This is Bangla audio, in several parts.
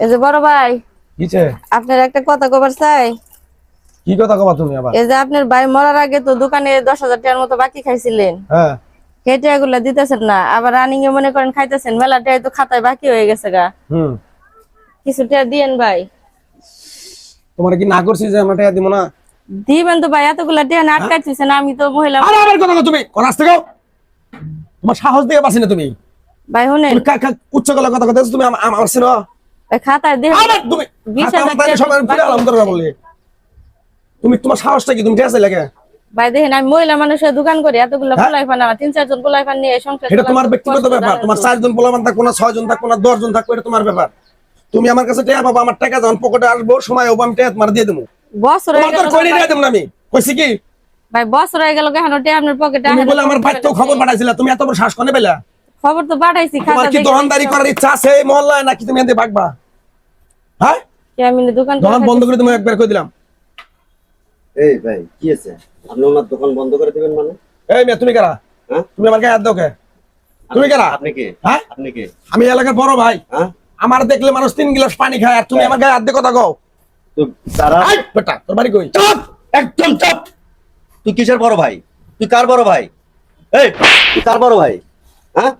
এই যে বড় ভাই, কিছে আপনার একটা কথা কবার চাই। কি কথা কবা তুমি আবার? এই যে আপনার ভাই মরার আগে তো দোকানে 10,000 টাকার মতো বাকি খাইছিলেন, হ্যাঁ সেই টাকাগুলা দিতেছেন না, আবার রানিং এ মনে করেন খাইতেছেন, মেলা টাকা তো খাতায় বাকি হয়ে গেছে গা। কিছু টাকা দিয়েন ভাই। তোমার কি না করছি যে আমরা টাকা দিব না? দিবেন তো ভাই, এতগুলা টাকা না আটকাইতেছেন, আমি তো মহিলা। আরে আবার কথা কও তুমি, কোন আসতে গো? তোমার সাহস দিয়ে পাচ্ছি না তুমি। ভাই শুনেন, তুমি উচ্চ গলায় কথা কথা তুমি আমার ছিল। ভাই খাতায় দেখেন আবার তুমি 20,000 টাকা সবাই টাকা ফিরে আলাম বাকি। দরকার বললে। তুমি তোমার সাহসটা কি, তুমি ঠিক আছে লাগে? ভাই দেখেন, আমি মহিলা মানুষের দোকান করি, এতগুলা হ্যাঁ? পোলাই ফানা, 3-4 জন পোলাই ফান নিয়ে সংসার এটা চালানো তোমার খুব ব্যক্তিগত কষ্ট, ব্যাপার। জানেন তোমার তো। 4 জন পোলাপান থাকো না, 6 জন থাকো না, 10 জন থাকো, এটা তোমার ব্যাপার। তুমি আমার কাছে টাকা পাবো, আমার টাকা যখন পকেটে আসবো সময় হবো আমি টাকা তোমার দিয়ে দেবো। বছর হয়ে তোমার গেল তো কইরে দিয়ে দেবো না আমি। কইছি কি? ভাই, বছর হয়ে গেল কেন টাকা আপনার পকেটে তুমি বলে আমার ভাই তো খবর পাঠাইছিলা, তুমি এত বড় শ্বাস কোনে পেলা? খবর তো পাঠাইছি, তোমার খাতা কি দেখে দোকানদারি করার ইচ্ছা আছে এই মহল্লায়, নাকি তুমি এতে ভাগবা? হ্যাঁ, আমি দোকান দোকান বন্ধ করে তুমি একবার কই দিলাম। এই ভাই কি আছে, আপনি ওনার দোকান বন্ধ করে দিবেন মানে? এই মেয়ে, তুমি কারা? হ্যাঁ? তুমি আমার গায়ে হাত দাও কে? তুমি কারা? আপনি কে? হ্যাঁ, আপনি কে? আমি এলাকার বড় ভাই। হ্যাঁ, আমার দেখলে মানুষ 3 গ্লাস পানি খায়, আর তুমি আমার গায়ে হাত দিয়ে কথা কও? তো তারা এই বেটা, তোর বাড়ি কই? চুপ, একদম চুপ। তুই কিসের বড় ভাই? তুই কার বড় ভাই? এই তুই কার বড় ভাই? হ্যাঁ,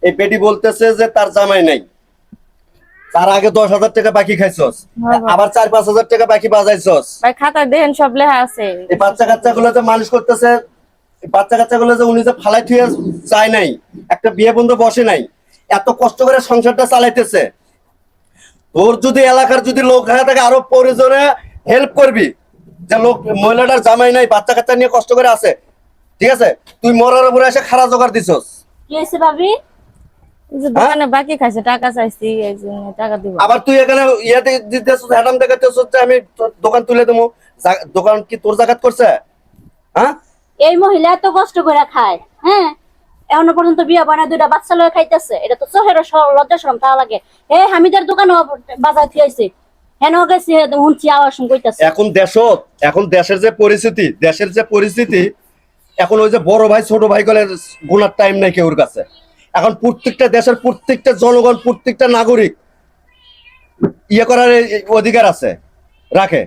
এই বেটি বলতেছে যে তার জামাই নাই, তার আগে 10,000 টাকা বাকি খাইছস, হ্যাঁ ভাই। আবার 4-5 হাজার টাকা বাকি বাজাইছস। ভাই খাতায় দেখেন সব লেখা আছে। এই বাচ্চা কাচ্চা গুলো যে মানুষ করতেছে, এই বাচ্চা কাচ্চা গুলো যে উনি যে ফালাই থুয়ে যায় নাই, একটা বিয়ে বন্ধু বসে নাই, এত কষ্ট করে সংসারটা চালাইতেছে। তোর যদি এলাকার যদি লোক হয়ে থাকে, আরো প্রয়োজনে হেল্প করবি, যে লোক মহিলাটার জামাই নাই, বাচ্চা কাচ্চা নিয়ে কষ্ট করে আছে, ঠিক আছে? তুই মরার উপরে এসে খাড়া জোগাড় দিছস। কি হয়েছে ভাবি? এই যে দোকানে বাকি খাইছে, টাকা চাইছি, এই জন্য টাকা দিব। আবার তুই এখানে ইয়াতে দিতেছস, হ্যাডাম দেখাতেছস যে আমি তোর দোকান তুলে দেবো। দোকান কি তোর জায়গা করছে? হ্যাঁ, এই মহিলা এত কষ্ট করে খায়, হ্যাঁ, এখনো পর্যন্ত বিয়ে বানায় 2টা বাচ্চা লয়ে খাইতেছে, এটা তো চোখের লজ্জা শরম তা লাগে। এই হামিদের দোকান বাজার থিয়েছে, হেন গেছে শুনছি আওয়াজ শুন কইতাছে। এখন দেশের যে পরিস্থিতি, এখন ওই যে বড় ভাই ছোট ভাই গলে গোনার টাইম নাই কেউর কাছে। এখন প্রত্যেকটা দেশের প্রত্যেকটা জনগণ, প্রত্যেকটা নাগরিক ইয়ে করার অধিকার আছে, রাখে,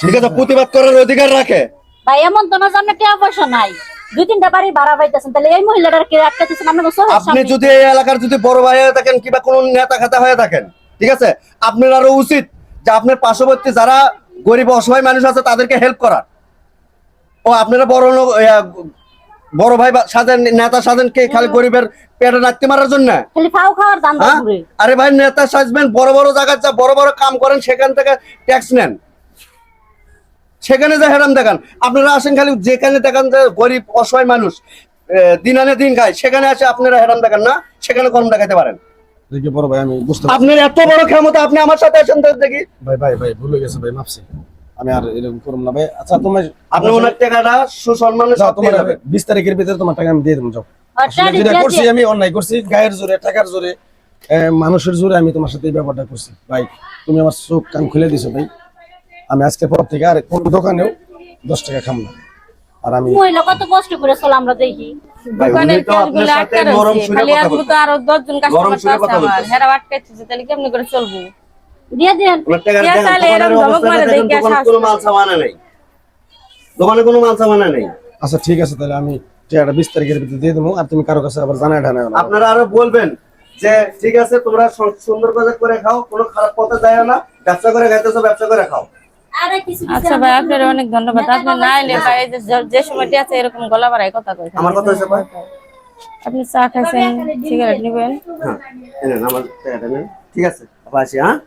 ঠিক আছে? প্রতিবাদ করার অধিকার রাখে। ভাই এমন তো না জানে টাকা পয়সা নাই, 2-3টা বাড়ি ভাড়া পাইতেছেন, তাহলে এই মহিলাটার কে আটকাতেছেন আপনার চোখের আপনি সামনে? যদি এই এলাকার যদি বড় ভাই হয়ে থাকেন কিংবা কোন নেতা খাতা হয়ে থাকেন, ঠিক আছে, আপনার আরো উচিত যে আপনার পার্শ্ববর্তী যারা গরিব অসহায় মানুষ আছে তাদেরকে হেল্প করার। ও আপনারা বড় ভাই সাজেন, নেতা সাজেন কে খালি গরিবের পেটে রাখতে মারার জন্য? খালি ফাও খাওয়ার দান্দা হ্যাঁ? ঘুরে। আরে ভাই, নেতা সাজবেন, বড় বড় জায়গায় যা বড় বড় কাম করেন, সেখান থেকে ট্যাক্স নেন, সেখানে যা হেরাম দেখান। আপনারা আসেন খালি যেখানে দেখান যে গরিব অসহায় মানুষ দিন আনে দিন খায়, সেখানে আসে আপনারা হেরাম দেখান না, সেখানে কম দেখাতে পারেন। দেখি বড় ভাই, আমি বুঝতে আপনার এত বড় ক্ষমতা, আপনি আমার সাথে আসেন তো দেখি। ভাই ভাই ভাই ভুলে গেছে ভাই, মাপছি। আমি আর এরকম করব না ভাই। আচ্ছা তুমি আপনি ওনার টাকাটা সুসম্মানের যাও, সাথে তোমার দিয়ে যাবেন। 20 তারিখের ভিতরে তোমার টাকা আমি দিয়ে দেবো, যাও। আসলে টাকা যেটা দিয়ে করছি দিয়ে। আমি অন্যায় করছি, গায়ের জোরে, টাকার জোরে, মানুষের জোরে আমি তোমার সাথে এই ব্যাপারটা করছি ভাই। তুমি আমার চোখ কান খুলে দিছো ভাই। আমি আজকে পর থেকে আর কোন দোকানেও 10 টাকা খাম না। আর আমি মহিলা কত কষ্ট করে চলে আমরা দেখি। ভাই, উনি দোকানের তো আপনার কাজগুলো সাথে আটকে নরম রয়েছে, সুরে খালি কথা আসবো তো বলতেছে। আরো 10 জন নরম কাস্টমার সুরে আছে কথা আমার, বলতেছে। হেরা আটকাইতেছে, তাহলে কেমনি করে চলবো? দিয়ে দেন। ওনার টাকার কে দেখেন, চাইলে দোকানের এরকম ধমক অবস্থাটা মারে দেখেন, দেখে দোকানে সাহস কোনো করে। মাল সামানা নেই, দোকানে কোনো মাল সামানা নেই। আচ্ছা ঠিক আছে, তাহলে আমি টাকাটা 20 তারিখের ভিতরে দিয়ে দেবো। আর তুমি কারো কাছে আবার জানাই ঢানাই না। আপনারা আরো বলবেন যে ঠিক আছে, তোমরা সুন্দর করে খাও, কোনো খারাপ পথে যায় না, ব্যবসা করে খাইতেছো, ব্যবসা করে খাও। আরে কিছু আচ্ছা ভাই, আপনার অনেক ধন্যবাদ। আপনি না এলে ভাই, এই যে সময়টি আছে এরকম গলা বাড়ায় কথা কই। আমার কথা হচ্ছে ভাই, আপনি চা খাইছেন, সিগারেট নিবেন? হ্যাঁ, এনেন আমার টাকাটা নেন, ঠিক আছে? আবার আসি, হ্যাঁ।